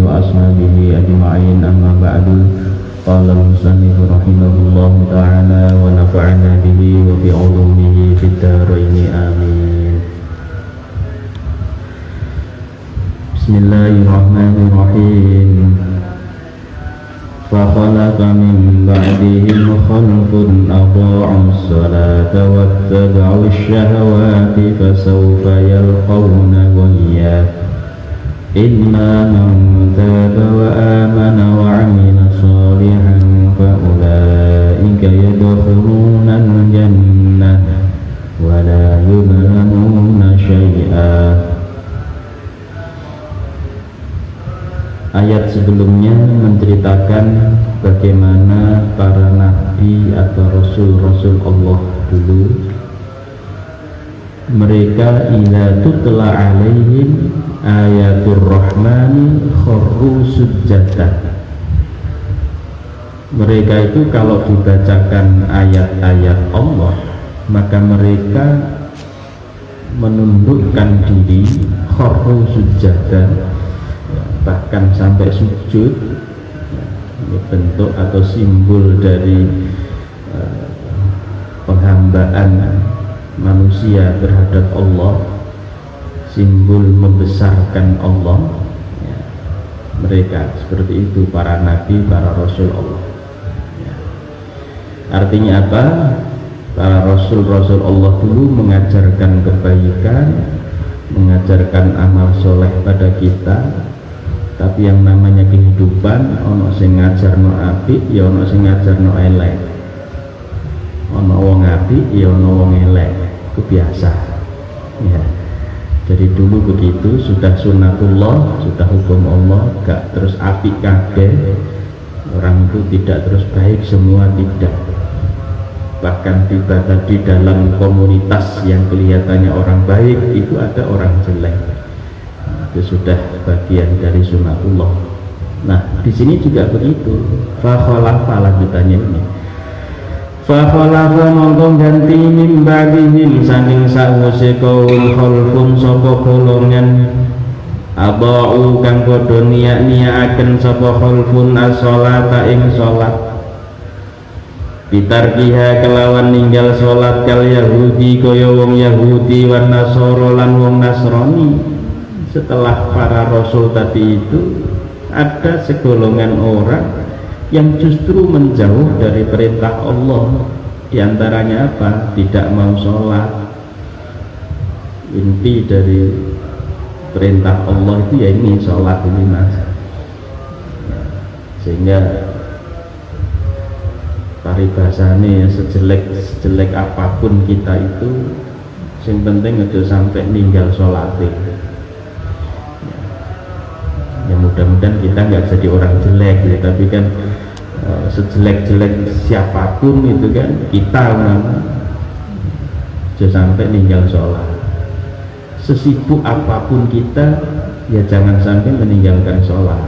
وأصحابه أجمعين أما بعد قال المصنف رحمه الله تعالى ونفعنا به وبعلومه في الدارين آمين. بسم الله الرحمن الرحيم. فخلف من بعدهم خلف أضاعوا الصلاة واتبعوا الشهوات فسوف يلقون غيا إلا من تاب وآمن وعمل صالحا فأولئك يدخلون الجنة ولا يظلمون شيئا. Ayat sebelumnya menceritakan bagaimana para nabi atau rasul-rasul Allah dulu, mereka ila tutla alaihim ayatul rahmani kharru sujjada. Mereka itu kalau dibacakan ayat-ayat Allah, maka mereka menundukkan diri kharru sujjada, bahkan sampai sujud. Ini bentuk atau simbol dari penghambaan manusia terhadap Allah, simbol membesarkan Allah. Mereka seperti itu, para nabi, para rasul Allah. Artinya apa? Para rasul-rasul Allah dulu mengajarkan kebaikan, mengajarkan amal soleh pada kita. Tapi yang namanya kehidupan, ono sing ngajarno apik, ya ono sing ngajarno elek. Ono wong apik, ya ono wong elek. Itu biasa. Ya. Dari dulu begitu, sudah sunatullah, sudah hukum Allah, gak terus apik kabeh. Orang itu tidak terus baik semua, tidak. Bahkan tiba tadi dalam komunitas yang kelihatannya orang baik, itu ada orang jelek. Itu sudah bagian dari sunatullah. Nah, di sini juga begitu. Fa khalafa lanjutannya ini. Fa khalafa mongko ganti min ba'dihim saking sawise kaum khalfun sapa golongan abau kang padha niat-niataken sapa khalfun as-sholata ing salat. Bitarkiha kelawan ninggal salat kal Yahudi kaya wong Yahudi wan Nasara lan wong Nasrani. Setelah para rasul tadi itu, ada segolongan orang yang justru menjauh dari perintah Allah. Di antaranya apa? Tidak mau sholat. Inti dari perintah Allah itu ya ini, sholat ini mas. Sehingga paribasane sejelek apapun kita itu, yang penting itu sampai ninggal sholat. Ya mudah-mudahan kita nggak jadi orang jelek ya, tapi kan sejelek-jelek siapapun itu kan kita jangan sampai ninggal sholat. Sesibuk apapun kita, ya jangan sampai meninggalkan sholat.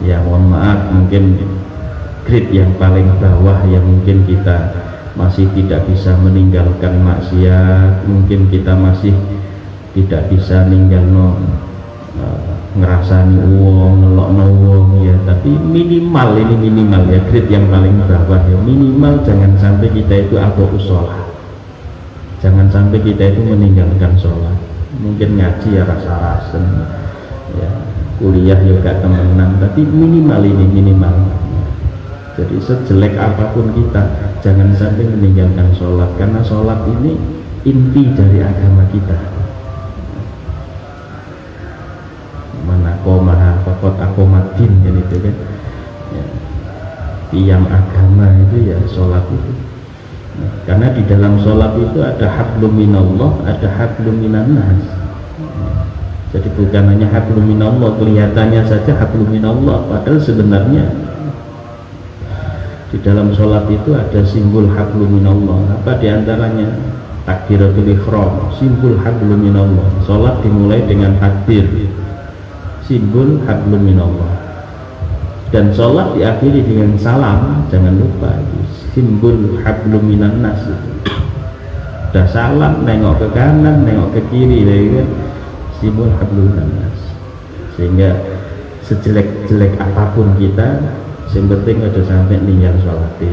Ya mohon maaf, mungkin grade yang paling bawah yang mungkin kita masih tidak bisa meninggalkan maksiat, mungkin kita masih tidak bisa ninggalno ngerasani uang, ngelokno uang ya, tapi minimal ya, grade yang paling bawah ya, minimal jangan sampai kita itu abu sholat, jangan sampai kita itu meninggalkan sholat. Mungkin ngaji ya rasa-rasen ya, kuliah ya gak temenan, tapi minimal jadi sejelek apapun kita jangan sampai meninggalkan sholat, karena sholat ini inti dari agama kita. Maha fakot akomadin kan itu kan ya, tiang agama itu ya sholat itu. Nah, karena di dalam sholat itu ada hablum minallah, ada hablum minannas. Jadi bukan hanya hablum minallah, kelihatannya saja hablum minallah, padahal sebenarnya di dalam sholat itu ada simbol hablum minallah. Apa diantaranya? Takbiratul ihram, simbol hablum minallah. Sholat dimulai dengan takbir, simbol hablum minallah, dan sholat diakhiri dengan salam, jangan lupa itu simbol hablum minannas. Udah salam, nengok ke kanan, nengok ke kiri, kan simbol hablum minannas. sehingga sejelek-jelek apapun kita, yang penting aja sampai ninggal sholate.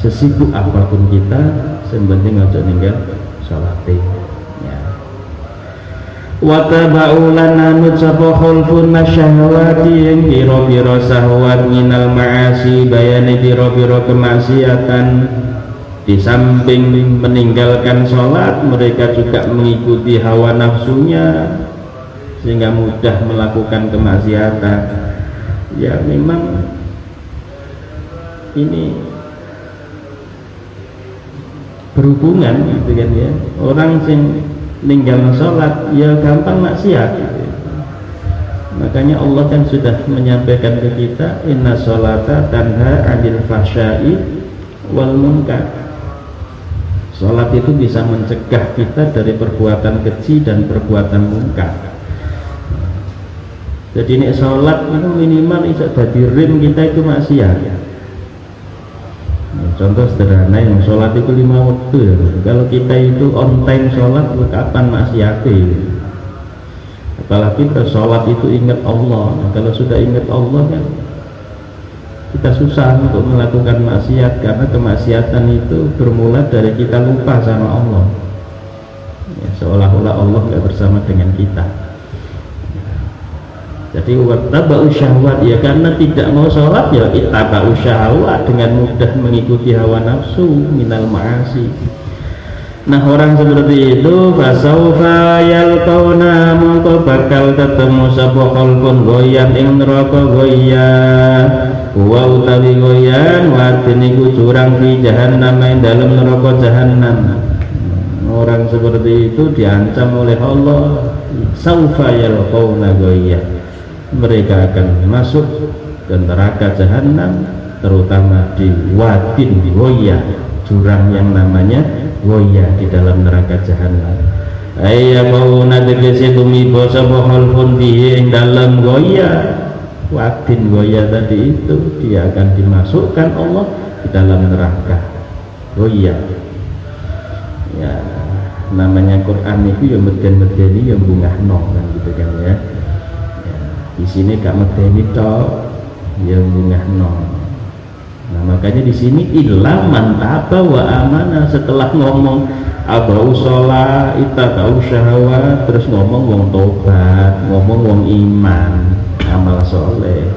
Sesibuk apapun kita, yang penting aja ninggal sholate. Ya. Wataba'u lana nutsafa khulfun nasyahwati yang biro-biro sahwat minal ma'asi bayani biro-biro kemaksiatan. Di samping meninggalkan sholat, mereka juga mengikuti hawa nafsunya sehingga mudah melakukan kemaksiatan. Ya memang ini berhubungan gitu kan ya. Orang sing ninggal sholat ya gampang maksiat gitu. Makanya Allah kan sudah menyampaikan ke kita, inna sholata tanha 'anil fahsya'i wal munkar. Sholat itu bisa mencegah kita dari perbuatan keji dan perbuatan munkar. Jadi ini sholat itu minimal bisa jadi rim kita itu maksiat. Contoh sederhana, yang sholat itu 5 waktu ya. Kalau kita itu on time sholat, kapan maksiatnya? Apalagi sholat itu ingat Allah. Kalau sudah ingat Allah kan kita susah untuk melakukan maksiat, karena kemaksiatan itu bermula dari kita lupa sama Allah ya, seolah-olah Allah nggak bersama dengan kita. Jadi wattaba'u syahwat ya, karena tidak mau sholat ya ittaba'u syahwat, dengan mudah mengikuti hawa nafsu minal ma'asi. Nah orang seperti itu fasaufa yalqauna, mongko bakal ketemu sapa qalbun goyan ing neraka goyan. Wa utawi goyan wadin iku jurang fi jahannam, ing dalem neraka jahannam. Orang seperti itu diancam oleh Allah, saufa yalqauna goyan, mereka akan masuk ke neraka jahannam, terutama di wadin goyan, jurang yang namanya goya di dalam neraka jahannam. Ayya mauna tegese tumiba sapa khalfun bihi ing dalam goya, wadin goya tadi itu dia akan dimasukkan Allah di dalam neraka goya. Ya namanya Quran itu ya meden-medeni ya bungahno kan gitu kan ya. Ya di sini gak medeni tok ya bungahno. Nah makanya di sini illa man taba wa amana, setelah ngomong abau sholat, ittaqau syahwat, terus ngomong wong tobat, ngomong wong iman, amal soleh.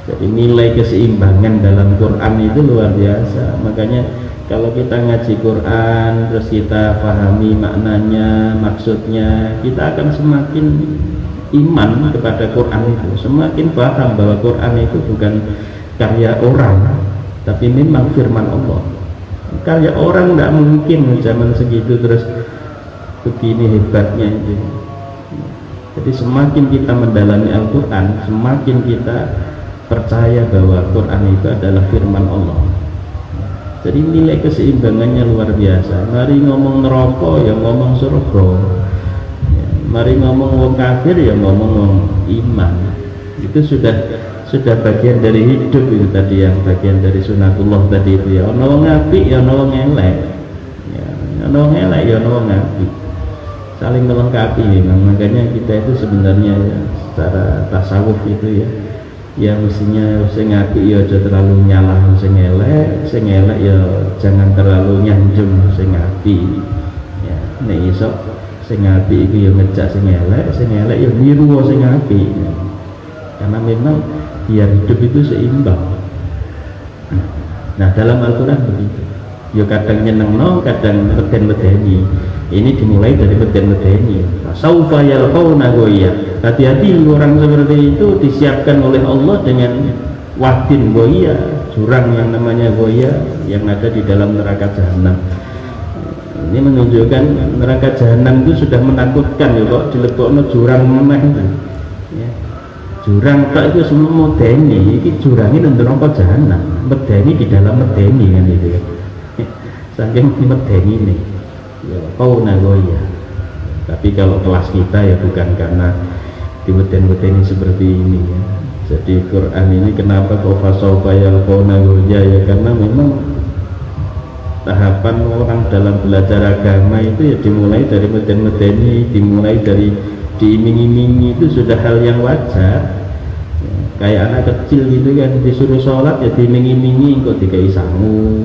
Jadi nilai keseimbangan dalam Quran itu luar biasa. Makanya kalau kita ngaji Quran terus kita pahami maknanya, maksudnya, kita akan semakin iman kepada Quran itu, semakin paham bahwa Quran itu bukan karya orang, tapi memang firman Allah. Karya orang nggak mungkin zaman segitu terus begini hebatnya itu. Jadi semakin kita mendalami Al-Quran, semakin kita percaya bahwa Quran itu adalah firman Allah. Jadi nilai keseimbangannya luar biasa. Mari ngomong neraka ya ngomong surga, mari ngomong wong kafir ya ngomong wong iman. Itu sudah bagian dari hidup itu tadi, yang bagian dari sunatullah tadi itu ya. Ono wong apik ya ono wong elek. Ya, ono wong elek ya ono wong apik. Saling melengkapi memang. Makanya kita itu sebenarnya ya, secara tasawuf itu ya mestinya sing apik ya aja terlalu nyalah sing elek ya jangan terlalu nyanjung sing apik. Ya, nek iso sing apik iku ya ngejak sing elek ya niru sing apik. Karena memang biar hidup itu seimbang. Nah dalam Al-Quran begitu ya, kadang nyenengno, kadang meden-medeni. Ini dimulai dari meden-medeni. Saufa yalqauna goya, hati-hati orang seperti itu disiapkan oleh Allah dengan wadin goya, jurang yang namanya goya yang ada di dalam neraka jahanam. Ini menunjukkan neraka jahanam itu sudah menakutkan ya, kok dilebokno jurang meneh ya. Jurang tak itu semua medeni, ini jurangnya untuk neraka jahanam, medeni di dalam medeni kan itu ya. Saking medeni nih ya, kau nagoya. Tapi kalau kelas kita ya bukan karena di medeni seperti ini ya. Jadi Quran ini kenapa kau fasaufa yalqau nagoya ya, karena memang tahapan orang dalam belajar agama itu ya dimulai dari medeni, dimulai dari diiming-imingi itu sudah hal yang wajar. Kayak anak kecil gitu kan, disuruh sholat ya diiming-imingi kok dikai sangu.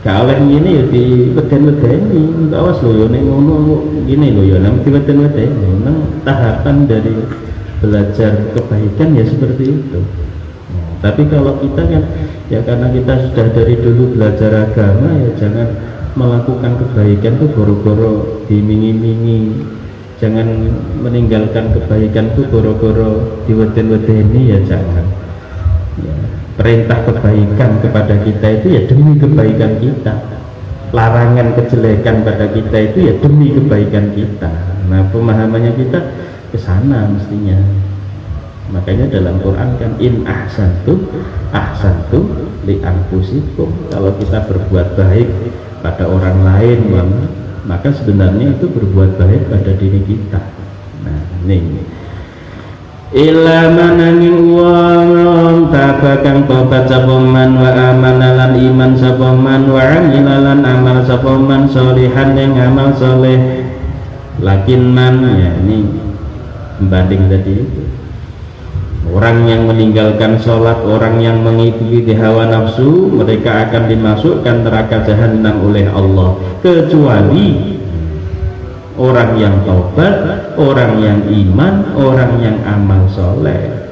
Gak oleh ngene ya di weden-wedeni, awas lho ya nek ngono ngene lho ya nang di weden-wedeni. Nang tahapan dari belajar kebaikan ya seperti itu. Tapi kalau kita kan ya karena kita sudah dari dulu belajar agama ya jangan melakukan kebaikan tuh boro-boro diiming-imingi, jangan meninggalkan kebaikan tuh boro-boro diweden-wedeni, ya jangan ya, perintah kebaikan kepada kita itu ya demi kebaikan kita, larangan kejelekan pada kita itu ya demi kebaikan kita. Nah pemahamannya kita ke sana mestinya. Makanya dalam Quran kan in ahsantum li anfusikum, kalau kita berbuat baik pada orang lain maka sebenarnya itu berbuat baik pada diri kita. Nah ini illa manangin wong tabakang tobat sapoman wa amanalan iman sapoman wa amilalan amal sapoman solihan yang amal soleh lakin man, ya ini membanding tadi itu. Orang yang meninggalkan sholat, orang yang mengikuti hawa nafsu, mereka akan dimasukkan neraka jahanam oleh Allah, kecuali orang yang taubat, orang yang iman, orang yang amal soleh.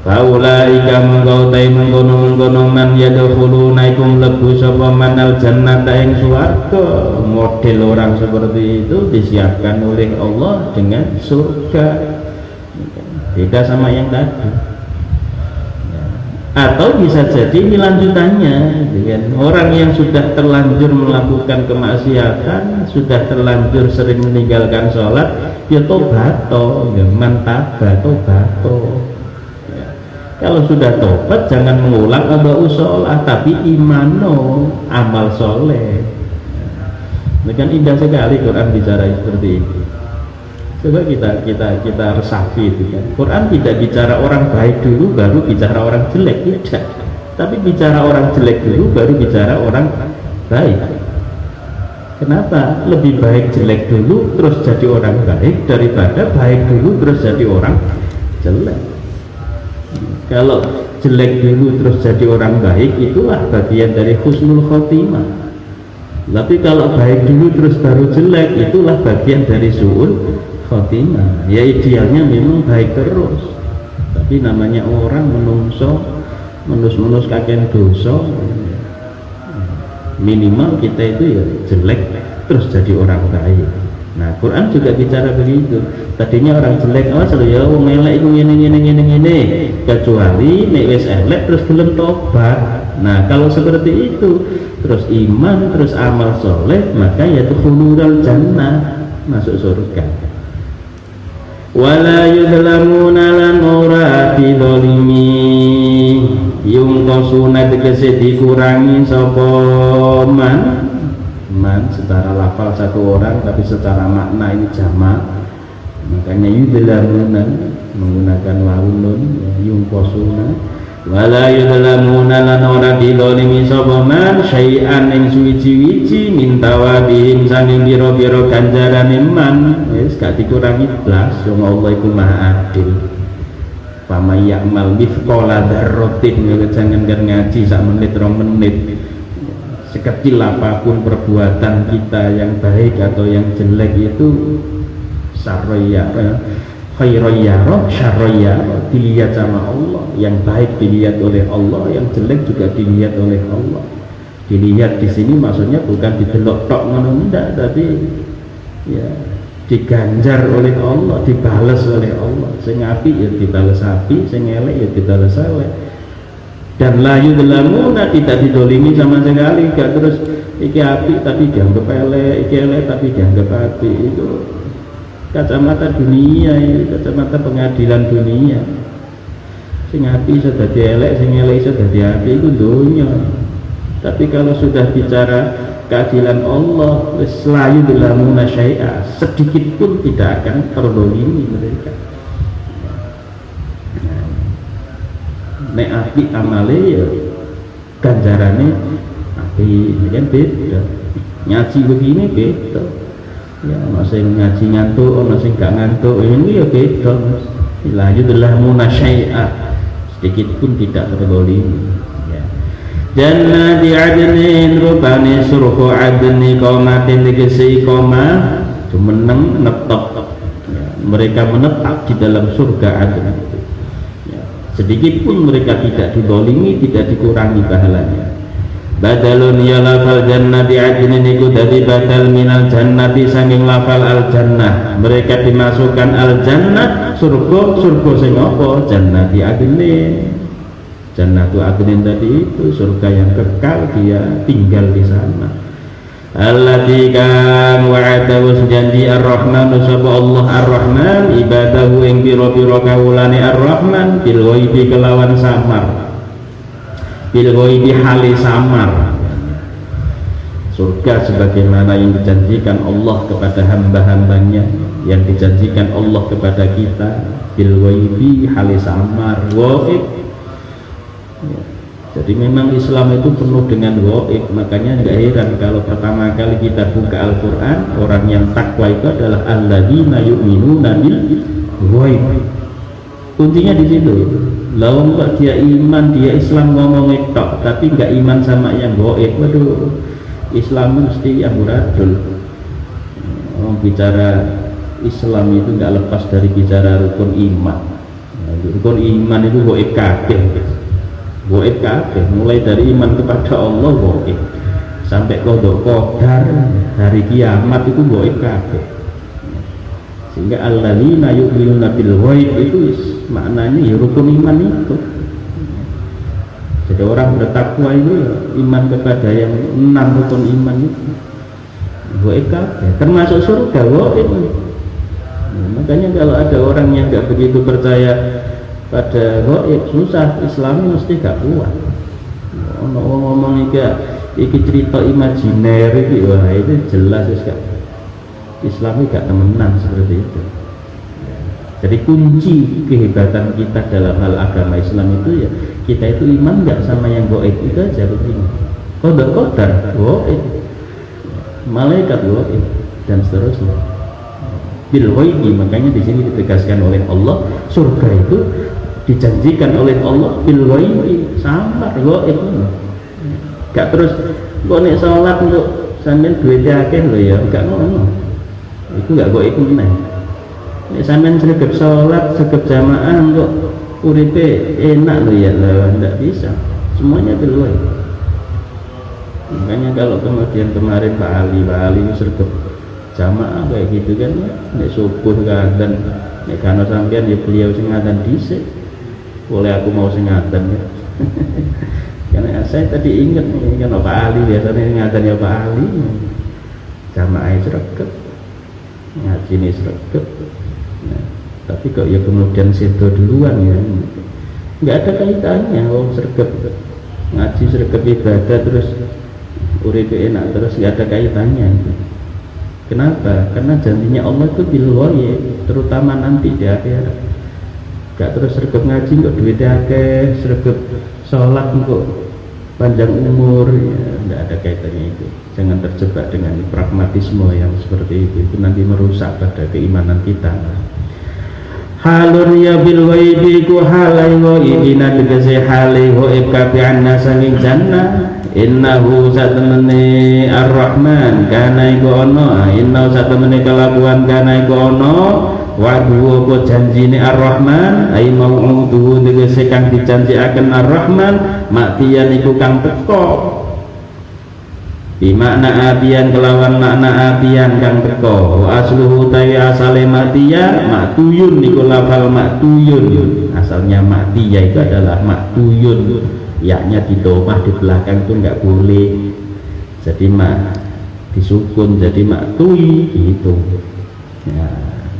Faulaika mengkautai mengkono man yadkhuluna ikum lebu sapa manal jannata ing swarga. Model orang seperti itu disiapkan oleh Allah dengan surga. Beda sama yang tadi ya. Atau bisa jadi ini lanjutannya dengan orang yang sudah terlanjur melakukan kemaksiatan, sudah terlanjur sering meninggalkan sholat, ya tobato, ya mantaba tobato ya. Kalau sudah tobat jangan mengulang abau sholat, tapi imano, amal soleh ya. Kan indah sekali Quran bicara seperti ini. Coba kita resapi itu kan. Quran tidak bicara orang baik dulu baru bicara orang jelek, tidak. Tapi bicara orang jelek dulu baru bicara orang baik. Kenapa? Lebih baik jelek dulu terus jadi orang baik daripada baik dulu terus jadi orang jelek. Kalau jelek dulu terus jadi orang baik, itulah bagian dari husnul khotimah. Tapi kalau baik dulu terus baru jelek, itulah bagian dari su'ul khotimah. Ya idealnya memang baik terus, tapi namanya orang menus kakek dosa, minimal kita itu ya jelek terus jadi orang baik. Nah Quran juga bicara begitu. Tadinya orang jelek, awas lho ya wong elek iku ngene, kecuali nek wis elek terus gelem tobat. Nah kalau seperti itu terus iman terus amal soleh, maka ya dukhulul jannah, masuk surga. Wala yudlamuna lan ora dizalimi yung kosuna tegese dikurangi sapa man secara lafal satu orang tapi secara makna ini jamak, makanya yudlamuna menggunakan wawu nun ya, yung kosuna. Wala yudlamuna lan ora dizalimi sapa man syai'an ing suwiji-wiji min tawabihim saking biro-biro ganjarane man, wis gak dikurangi blas. Wong Allah iku Maha Adil. Pama ya'mal mithqala dzarratin, jangan kan ngaji sak menit 2 menit. Sekecil apapun perbuatan kita yang baik atau yang jelek itu saraya khairayaro syarayaro, dilihat sama Allah. Yang baik dilihat oleh Allah, yang jelek juga dilihat oleh Allah. Dilihat di sini maksudnya bukan didelok tok ngono ndak, tapi ya diganjar oleh Allah, dibalas oleh Allah. Sing apik ya dibalas apik, sing elek ya dibalas elek. Dan la yudlamuna, tidak didolimi sama sekali, gak terus iki apik tapi dianggap elek, iki elek tapi dianggap apik. Itu kacamata dunia, kacamata pengadilan dunia. Sing apik iso dadi elek, sing elek iso dadi apik, itu dunia. Tapi kalau sudah bicara keadilan Allah, selayu dilamuna syai'a, sedikit pun tidak akan terdolimi mereka. Nek apik amale ya ganjarane apik, kan beda. Ngaji begini beda. Ya ono sing ngaji ngantuk, ono sing gak ngantuk, ini ya beda Mas. La yudlamuna syai'a, sedikit pun tidak terzalimi. Ya. Jannati adnin rupane surga adni qaumatin tegese iqamah jumeneng netep. Ya. Mereka menetap di dalam surga adn itu. Ya. Sedikit pun mereka tidak dizalimi, tidak dikurangi pahalanya. Badalun ya lafal jannati adnin iku dadi badal minal jannati saking lafal al jannah. Mereka dimasukkan al jannah surga sing apa? Jannati adnin. Jannatu adnin tadi itu surga yang kekal, dia tinggal di sana. Allati kan wa'adahu janji ar-rahman sapa Allah ar-rahman ibadahu ing pira-pira kawulane ar-rahman bil ghaibi kelawan samar. Bil ghaibi hali samar. Surga sebagaimana yang dijanjikan Allah kepada hamba-hambanya, yang dijanjikan Allah kepada kita, bil ghaibi hali samar ghaib. Ya. Jadi memang Islam itu penuh dengan ghaib, makanya enggak heran kalau pertama kali kita buka Al-Qur'an, orang yang takwa itu adalah alladzina yu'minuna bil ghaib. Kuncinya di situ. Lawan kok dia iman, dia Islam ngomong tok, tapi nggak iman sama yang goib. Waduh, Islam mesti amburadul. Bicara Islam itu nggak lepas dari bicara rukun iman. Rukun iman itu goib kabeh, goib kabeh. Mulai dari iman kepada Allah goib, sampai qada qadar hari kiamat itu goib kabeh. Sehingga alladzina yu'minuna bil ghaib itu maknanya ya rukun iman itu. Jadi orang bertakwa itu ya, iman kepada yang 6 rukun iman itu ghaib kabeh, termasuk surga ghaib. Makanya kalau ada orang yang nggak begitu percaya pada ghaib, susah Islam mesti gak kuat. Ono ngomong iki cerita imajiner iki, wah itu jelas gak Islam gak temenan seperti itu. Jadi kunci kehebatan kita dalam hal agama Islam itu ya kita itu iman nggak sama yang goib itu aja begini. Qadar goib, malaikat goib dan seterusnya. Bil ghaibi, makanya di sini ditegaskan oleh Allah surga itu dijanjikan oleh Allah bil ghaibi, samar goib. Gak terus kok nek salat untuk sampean duwe akeh lho ya, gak ngono. Itu gak goib meneh. Nek sampean sregep salat, sregep jamaah kok uripe enak lho ya, ndak bisa. Semuanya bil ghaib. Makanya kalau kemudian kemarin Pak Ali sregep jamaah kayak gitu kan ya, nek subuh kadang nek kana sampean ya beliau sing ngadan dhisik. Boleh aku mau sing ngadan ya. Karena saya tadi ingat kan Pak Ali biasanya ngadan ya Pak Ali. Jamaah sregep. Ngaji ini sregep. Nah, tapi kok ya kemudian sedo duluan ya, nggak ada kaitannya. Sregep ngaji, sregep ibadah, terus uripe enak, terus nggak ada kaitannya. Kenapa? Karena janjinya Allah itu bil ghaib, terutama nanti di akhirat. Gak terus sregep ngaji kok duitnya akeh, sregep sholat kok panjang umur, ya nggak ada kaitannya itu. Jangan terjebak dengan pragmatisme yang seperti itu nanti merusak pada keimanan kita. Halun ya bil ghaibi ku halai ghaibina tegese halai ghaib kabeh anna sanging jannah. Innahu satemene ar-rahman kana iku ana, innahu satemene kelakuan kana iku ana wa'du apa janjine ar-rahman ai mau'uduhu tegese kang dijanjikaken ar-rahman matiyan iku kang teka. Bimakna abian kelawan makna abian kang teko wa asluhu tawi asale matiya maktuyun niku lafal maktuyun, asalnya matiya itu adalah maktuyun, yaknya didomah di belakang itu enggak boleh, jadi disukun jadi maktui gitu ya,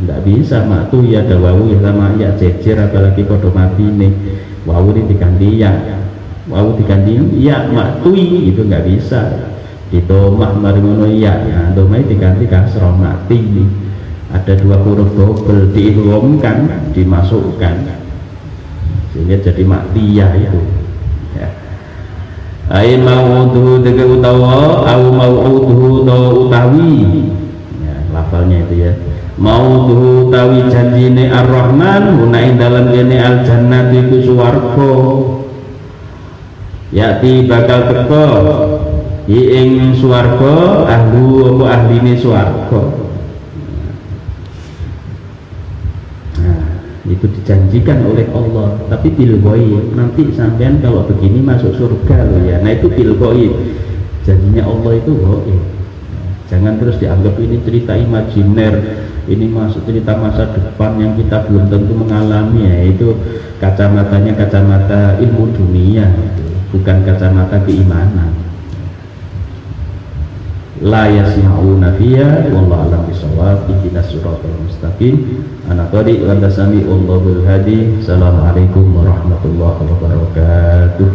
enggak bisa maktui ada wawu sama ya jejer, apalagi kodo mati nih wawu ini diganti ya, wawu diganti ya maktui itu enggak bisa. Didomah maringono iya, nah domah diganti kasroh mati. Ada 2 huruf double diidghamkan, dimasukkan sehingga jadi maktiyah itu ya. Ai mau'uduhu tege utawa au mau'uduhu utawi ya, hafalnya itu ya. Mautuhu tawi janjine Ar-Rahman huna ing dalam kene al jannati ku swarga. Yati bakal teko ing swarga ahlu apa ahline swarga. Nah, itu dijanjikan oleh Allah, tapi bil ghaib. Nanti sampean kalau begini masuk surga loh ya. Nah, itu bil ghaib. Janjinya Allah itu ghaib. Jangan terus dianggap ini cerita imajiner, ini masuk cerita masa depan yang kita belum tentu mengalami ya. Itu kacamatanya kacamata ilmu dunia, bukan kacamata keimanan. La yasma'una fiha wallahu a'lam bishawab. Ihdinas siratal mustaqim. Ana tariq wa tasami Allahul hadi. Assalamualaikum warahmatullahi wabarakatuh.